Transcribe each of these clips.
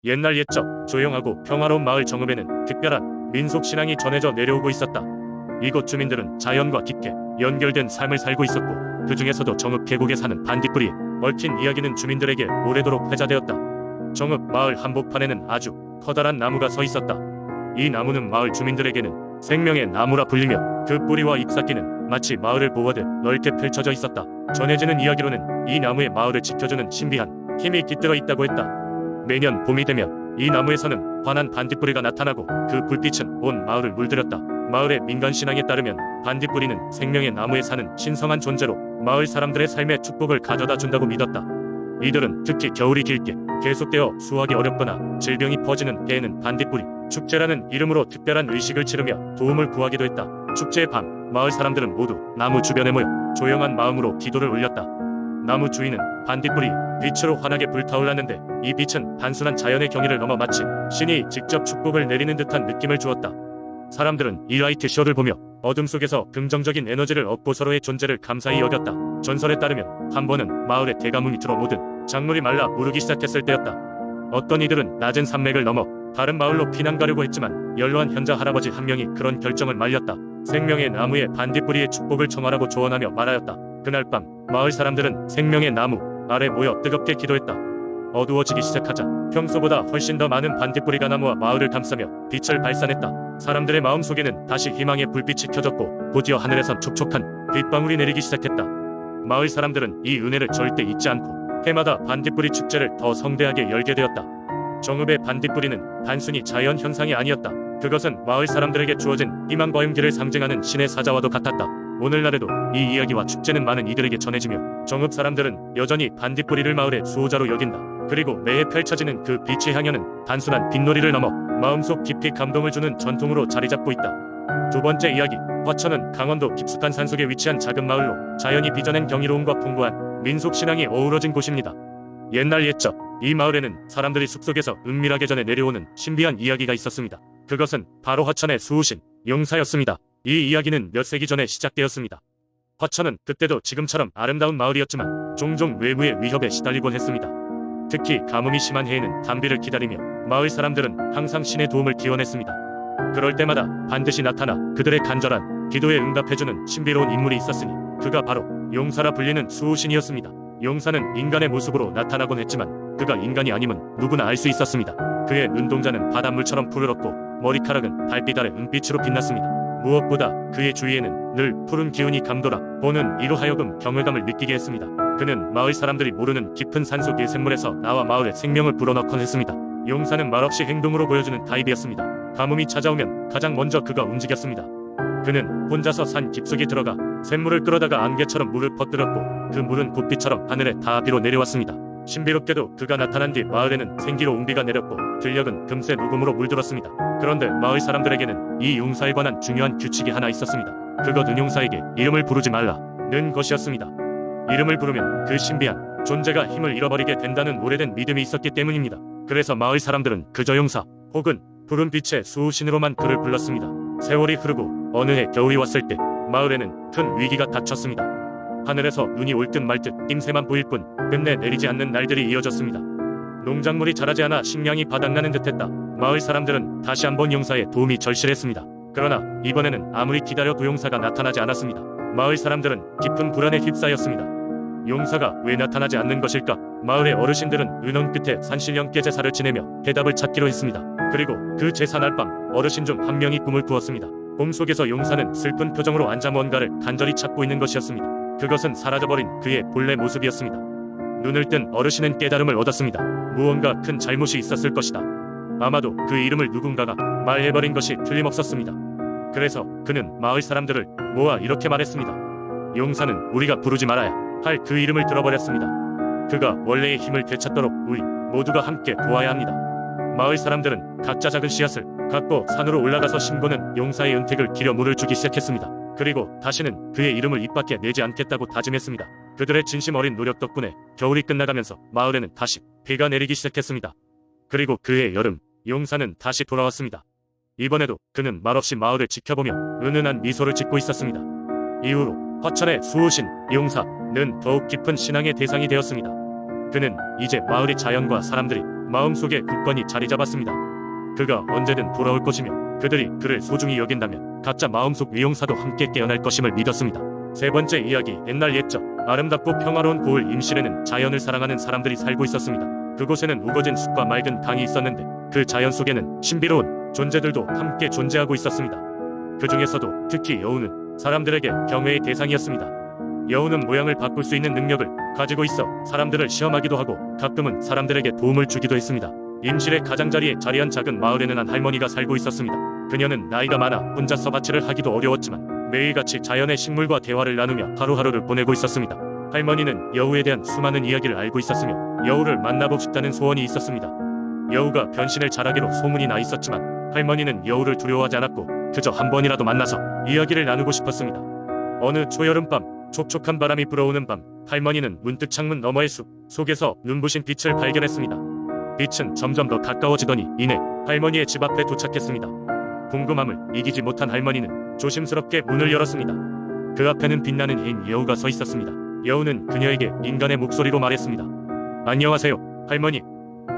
옛날 옛적 조용하고 평화로운 마을 정읍에는 특별한 민속신앙이 전해져 내려오고 있었다. 이곳 주민들은 자연과 깊게 연결된 삶을 살고 있었고, 그 중에서도 정읍 계곡에 사는 반딧불이에 얽힌 이야기는 주민들에게 오래도록 회자되었다. 정읍 마을 한복판에는 아주 커다란 나무가 서 있었다. 이 나무는 마을 주민들에게는 생명의 나무라 불리며, 그 뿌리와 잎사귀는 마치 마을을 보호하듯 넓게 펼쳐져 있었다. 전해지는 이야기로는 이 나무에 마을을 지켜주는 신비한 힘이 깃들어 있다고 했다. 매년 봄이 되면 이 나무에서는 환한 반딧불이가 나타나고, 그 불빛은 온 마을을 물들였다. 마을의 민간신앙에 따르면 반딧불이는 생명의 나무에 사는 신성한 존재로 마을 사람들의 삶에 축복을 가져다 준다고 믿었다. 이들은 특히 겨울이 길게 계속되어 수확이 어렵거나 질병이 퍼지는 때에는 반딧불이 축제라는 이름으로 특별한 의식을 치르며 도움을 구하기도 했다. 축제의 밤, 마을 사람들은 모두 나무 주변에 모여 조용한 마음으로 기도를 올렸다. 나무 주위는 반딧불이 빛으로 환하게 불타올랐는데, 이 빛은 단순한 자연의 경의를 넘어 마치 신이 직접 축복을 내리는 듯한 느낌을 주었다. 사람들은 이 라이트 쇼를 보며 어둠 속에서 긍정적인 에너지를 얻고 서로의 존재를 감사히 여겼다. 전설에 따르면 한 번은 마을의 대가문 밑으로 모든 작물이 말라 무르기 시작했을 때였다. 어떤 이들은 낮은 산맥을 넘어 다른 마을로 피난 가려고 했지만, 연로한 현자 할아버지 한 명이 그런 결정을 말렸다. 생명의 나무에 반딧불이의 축복을 청하라고 조언하며 말하였다. 그날 밤 마을 사람들은 생명의 나무 아래 모여 뜨겁게 기도했다. 어두워지기 시작하자 평소보다 훨씬 더 많은 반딧불이가 나무와 마을을 감싸며 빛을 발산했다. 사람들의 마음속에는 다시 희망의 불빛이 켜졌고, 곧이어 하늘에선 촉촉한 빛방울이 내리기 시작했다. 마을 사람들은 이 은혜를 절대 잊지 않고 해마다 반딧불이 축제를 더 성대하게 열게 되었다. 정읍의 반딧불이는 단순히 자연 현상이 아니었다. 그것은 마을 사람들에게 주어진 희망과 용기를 상징하는 신의 사자와도 같았다. 오늘날에도 이 이야기와 축제는 많은 이들에게 전해지며, 정읍 사람들은 여전히 반딧불이를 마을의 수호자로 여긴다. 그리고 매해 펼쳐지는 그 빛의 향연은 단순한 빛놀이를 넘어 마음속 깊이 감동을 주는 전통으로 자리잡고 있다. 두 번째 이야기, 화천은 강원도 깊숙한 산속에 위치한 작은 마을로 자연이 빚어낸 경이로움과 풍부한 민속신앙이 어우러진 곳입니다. 옛날 옛적 이 마을에는 사람들이 숲속에서 은밀하게 전해 내려오는 신비한 이야기가 있었습니다. 그것은 바로 화천의 수호신 용사였습니다. 이 이야기는 몇 세기 전에 시작되었습니다. 화천은 그때도 지금처럼 아름다운 마을이었지만 종종 외부의 위협에 시달리곤 했습니다. 특히 가뭄이 심한 해에는 단비를 기다리며 마을 사람들은 항상 신의 도움을 기원했습니다. 그럴 때마다 반드시 나타나 그들의 간절한 기도에 응답해주는 신비로운 인물이 있었으니, 그가 바로 용사라 불리는 수호신이었습니다. 용사는 인간의 모습으로 나타나곤 했지만, 그가 인간이 아님은 누구나 알 수 있었습니다. 그의 눈동자는 바닷물처럼 푸르렀고, 머리카락은 달빛 아래 은빛으로 빛났습니다. 무엇보다 그의 주위에는 늘 푸른 기운이 감돌아 보는 이로 하여금 경외감을 느끼게 했습니다. 그는 마을 사람들이 모르는 깊은 산속 예샘물에서 나와 마을에 생명을 불어넣곤 했습니다. 용사는 말없이 행동으로 보여주는 타입이었습니다. 가뭄이 찾아오면 가장 먼저 그가 움직였습니다. 그는 혼자서 산 깊숙이 들어가 샘물을 끌어다가 안개처럼 물을 퍼뜨렸고, 그 물은 곶빛처럼 하늘에 다 비로 내려왔습니다. 신비롭게도 그가 나타난 뒤 마을에는 생기로 웅비가 내렸고, 들녘은 금세 녹음으로 물들었습니다. 그런데 마을 사람들에게는 이 용사에 관한 중요한 규칙이 하나 있었습니다. 그것 은용사에게 이름을 부르지 말라는 것이었습니다. 이름을 부르면 그 신비한 존재가 힘을 잃어버리게 된다는 오래된 믿음이 있었기 때문입니다. 그래서 마을 사람들은 그저 용사 혹은 푸른 빛의 수호신으로만 그를 불렀습니다. 세월이 흐르고 어느 해 겨울이 왔을 때 마을에는 큰 위기가 닥쳤습니다. 하늘에서 눈이 올 듯 말 듯 낌새만 보일 뿐 끝내 내리지 않는 날들이 이어졌습니다. 농작물이 자라지 않아 식량이 바닥나는 듯했다. 마을 사람들은 다시 한번 용사의 도움이 절실했습니다. 그러나 이번에는 아무리 기다려도 용사가 나타나지 않았습니다. 마을 사람들은 깊은 불안에 휩싸였습니다. 용사가 왜 나타나지 않는 것일까? 마을의 어르신들은 은원 끝에 산신령께 제사를 지내며 대답을 찾기로 했습니다. 그리고 그 제사 날 밤 어르신 중 한 명이 꿈을 꾸었습니다. 꿈 속에서 용사는 슬픈 표정으로 앉아 뭔가를 간절히 찾고 있는 것이었습니다. 그것은 사라져버린 그의 본래 모습이었습니다. 눈을 뜬 어르신은 깨달음을 얻었습니다. 무언가 큰 잘못이 있었을 것이다. 아마도 그 이름을 누군가가 말해버린 것이 틀림없었습니다. 그래서 그는 마을 사람들을 모아 이렇게 말했습니다. 용사는 우리가 부르지 말아야 할 그 이름을 들어버렸습니다. 그가 원래의 힘을 되찾도록 우리 모두가 함께 도와야 합니다. 마을 사람들은 각자 작은 씨앗을 갖고 산으로 올라가서 심고는 용사의 은택을 기려 물을 주기 시작했습니다. 그리고 다시는 그의 이름을 입 밖에 내지 않겠다고 다짐했습니다. 그들의 진심 어린 노력 덕분에 겨울이 끝나가면서 마을에는 다시 비가 내리기 시작했습니다. 그리고 그해 여름, 용사는 다시 돌아왔습니다. 이번에도 그는 말없이 마을을 지켜보며 은은한 미소를 짓고 있었습니다. 이후로 화천의 수호신 용사는 더욱 깊은 신앙의 대상이 되었습니다. 그는 이제 마을의 자연과 사람들이 마음속에 굳건히 자리 잡았습니다. 그가 언제든 돌아올 것이며 그들이 그를 소중히 여긴다면 각자 마음속 위용사도 함께 깨어날 것임을 믿었습니다. 세 번째 이야기. 옛날 옛적 아름답고 평화로운 고을 임실에는 자연을 사랑하는 사람들이 살고 있었습니다. 그곳에는 우거진 숲과 맑은 강이 있었는데 그 자연 속에는 신비로운 존재들도 함께 존재하고 있었습니다. 그 중에서도 특히 여우는 사람들에게 경외의 대상이었습니다. 여우는 모양을 바꿀 수 있는 능력을 가지고 있어 사람들을 시험하기도 하고 가끔은 사람들에게 도움을 주기도 했습니다. 임실의 가장자리에 자리한 작은 마을에는 한 할머니가 살고 있었습니다. 그녀는 나이가 많아 혼자서 밭일을 하기도 어려웠지만 매일같이 자연의 식물과 대화를 나누며 하루하루를 보내고 있었습니다. 할머니는 여우에 대한 수많은 이야기를 알고 있었으며 여우를 만나보고 싶다는 소원이 있었습니다. 여우가 변신을 잘하기로 소문이 나 있었지만 할머니는 여우를 두려워하지 않았고 그저 한 번이라도 만나서 이야기를 나누고 싶었습니다. 어느 초여름밤 촉촉한 바람이 불어오는 밤, 할머니는 문득 창문 너머의 숲 속에서 눈부신 빛을 발견했습니다. 빛은 점점 더 가까워지더니 이내 할머니의 집 앞에 도착했습니다. 궁금함을 이기지 못한 할머니는 조심스럽게 문을 열었습니다. 그 앞에는 빛나는 흰 여우가 서 있었습니다. 여우는 그녀에게 인간의 목소리로 말했습니다. 안녕하세요, 할머니.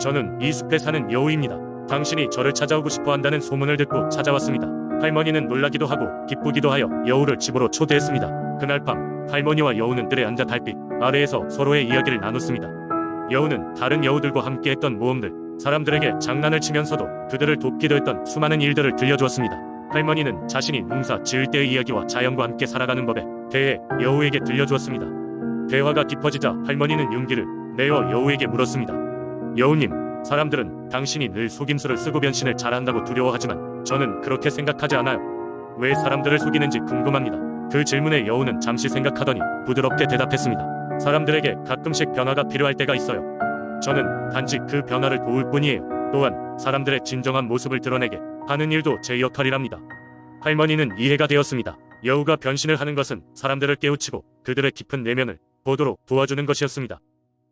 저는 이 숲에 사는 여우입니다. 당신이 저를 찾아오고 싶어 한다는 소문을 듣고 찾아왔습니다. 할머니는 놀라기도 하고 기쁘기도 하여 여우를 집으로 초대했습니다. 그날 밤 할머니와 여우는 뜰에 앉아 달빛 아래에서 서로의 이야기를 나눴습니다. 여우는 다른 여우들과 함께 했던 모험들, 사람들에게 장난을 치면서도 그들을 돕기도 했던 수많은 일들을 들려주었습니다. 할머니는 자신이 농사 지을 때의 이야기와 자연과 함께 살아가는 법에 대해 여우에게 들려주었습니다. 대화가 깊어지자 할머니는 용기를 내어 여우에게 물었습니다. 여우님, 사람들은 당신이 늘 속임수를 쓰고 변신을 잘한다고 두려워하지만 저는 그렇게 생각하지 않아요. 왜 사람들을 속이는지 궁금합니다. 그 질문에 여우는 잠시 생각하더니 부드럽게 대답했습니다. 사람들에게 가끔씩 변화가 필요할 때가 있어요. 저는 단지 그 변화를 도울 뿐이에요. 또한 사람들의 진정한 모습을 드러내게 하는 일도 제 역할이랍니다. 할머니는 이해가 되었습니다. 여우가 변신을 하는 것은 사람들을 깨우치고 그들의 깊은 내면을 보도록 도와주는 것이었습니다.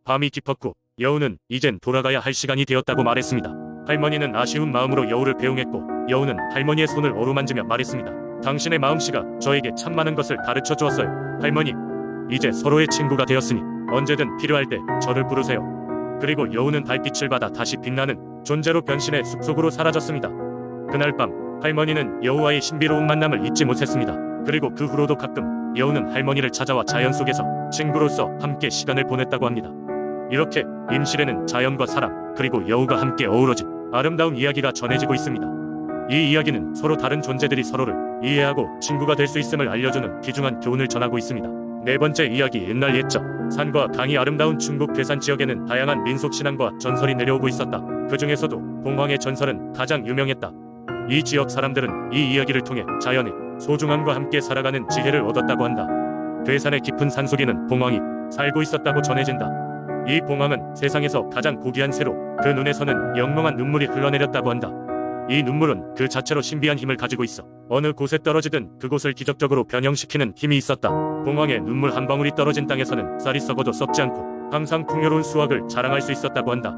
밤이 깊었고 여우는 이젠 돌아가야 할 시간이 되었다고 말했습니다. 할머니는 아쉬운 마음으로 여우를 배웅했고 여우는 할머니의 손을 어루만지며 말했습니다. 당신의 마음씨가 저에게 참 많은 것을 가르쳐 주었어요. 할머니, 이제 서로의 친구가 되었으니 언제든 필요할 때 저를 부르세요. 그리고 여우는 달빛을 받아 다시 빛나는 존재로 변신해 숲속으로 사라졌습니다. 그날 밤 할머니는 여우와의 신비로운 만남을 잊지 못했습니다. 그리고 그 후로도 가끔 여우는 할머니를 찾아와 자연 속에서 친구로서 함께 시간을 보냈다고 합니다. 이렇게 임실에는 자연과 사람 그리고 여우가 함께 어우러진 아름다운 이야기가 전해지고 있습니다. 이 이야기는 서로 다른 존재들이 서로를 이해하고 친구가 될 수 있음을 알려주는 귀중한 교훈을 전하고 있습니다. 네 번째 이야기. 옛날 옛적 산과 강이 아름다운 중국 괴산 지역에는 다양한 민속 신앙과 전설이 내려오고 있었다. 그 중에서도 봉황의 전설은 가장 유명했다. 이 지역 사람들은 이 이야기를 통해 자연의 소중함과 함께 살아가는 지혜를 얻었다고 한다. 괴산의 깊은 산속에는 봉황이 살고 있었다고 전해진다. 이 봉황은 세상에서 가장 고귀한 새로 그 눈에서는 영롱한 눈물이 흘러내렸다고 한다. 이 눈물은 그 자체로 신비한 힘을 가지고 있어 어느 곳에 떨어지든 그곳을 기적적으로 변형시키는 힘이 있었다. 봉황의 눈물 한 방울이 떨어진 땅에서는 쌀이 썩어도 썩지 않고 항상 풍요로운 수확을 자랑할 수 있었다고 한다.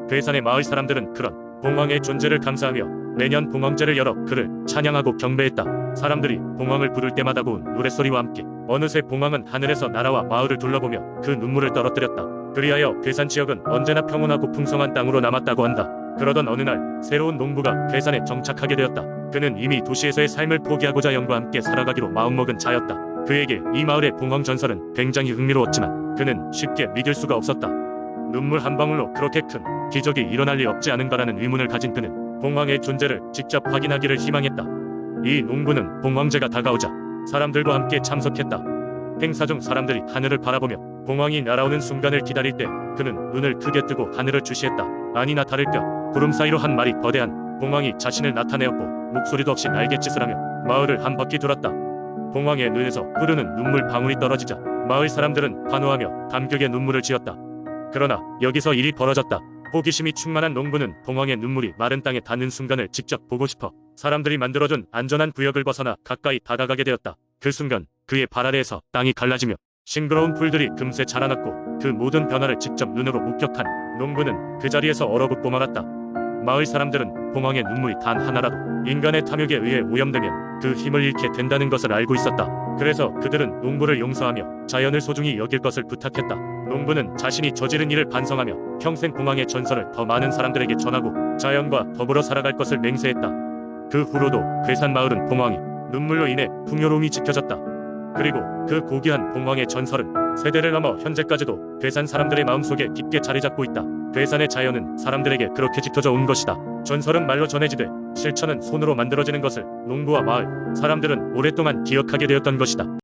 괴산의 마을 사람들은 그런 봉황의 존재를 감사하며 매년 봉황제를 열어 그를 찬양하고 경배했다. 사람들이 봉황을 부를 때마다 고운 노랫소리와 함께 어느새 봉황은 하늘에서 날아와 마을을 둘러보며 그 눈물을 떨어뜨렸다. 그리하여 괴산 지역은 언제나 평온하고 풍성한 땅으로 남았다고 한다. 그러던 어느 날 새로운 농부가 괴산에 정착하게 되었다. 그는 이미 도시에서의 삶을 포기하고 자연과 함께 살아가기로 마음먹은 자였다. 그에게 이 마을의 봉황 전설은 굉장히 흥미로웠지만 그는 쉽게 믿을 수가 없었다. 눈물 한 방울로 그렇게 큰 기적이 일어날 리 없지 않은가라는 의문을 가진 그는 봉황의 존재를 직접 확인하기를 희망했다. 이 농부는 봉황제가 다가오자 사람들과 함께 참석했다. 행사 중 사람들이 하늘을 바라보며 봉황이 날아오는 순간을 기다릴 때 그는 눈을 크게 뜨고 하늘을 주시했다. 아니나 다를까 구름 사이로 한 마리 거대한 봉황이 자신을 나타내었고 목소리도 없이 날갯짓을 하며 마을을 한 바퀴 돌았다. 봉황의 눈에서 흐르는 눈물 방울이 떨어지자 마을 사람들은 환호하며 감격의 눈물을 지었다. 그러나 여기서 일이 벌어졌다. 호기심이 충만한 농부는 봉황의 눈물이 마른 땅에 닿는 순간을 직접 보고 싶어 사람들이 만들어준 안전한 구역을 벗어나 가까이 다가가게 되었다. 그 순간 그의 발 아래에서 땅이 갈라지며 싱그러운 풀들이 금세 자라났고 그 모든 변화를 직접 눈으로 목격한 농부는 그 자리에서 얼어붙고 말았다. 마을 사람들은 봉황의 눈물이 단 하나라도 인간의 탐욕에 의해 오염되면 그 힘을 잃게 된다는 것을 알고 있었다. 그래서 그들은 농부를 용서하며 자연을 소중히 여길 것을 부탁했다. 농부는 자신이 저지른 일을 반성하며 평생 봉황의 전설을 더 많은 사람들에게 전하고 자연과 더불어 살아갈 것을 맹세했다. 그 후로도 괴산 마을은 봉황의 눈물로 인해 풍요로움이 지켜졌다. 그리고 그 고귀한 봉황의 전설은 세대를 넘어 현재까지도 괴산 사람들의 마음속에 깊게 자리 잡고 있다. 괴산의 자연은 사람들에게 그렇게 지켜져 온 것이다. 전설은 말로 전해지되 실천은 손으로 만들어지는 것을 농부와 마을 사람들은 오랫동안 기억하게 되었던 것이다.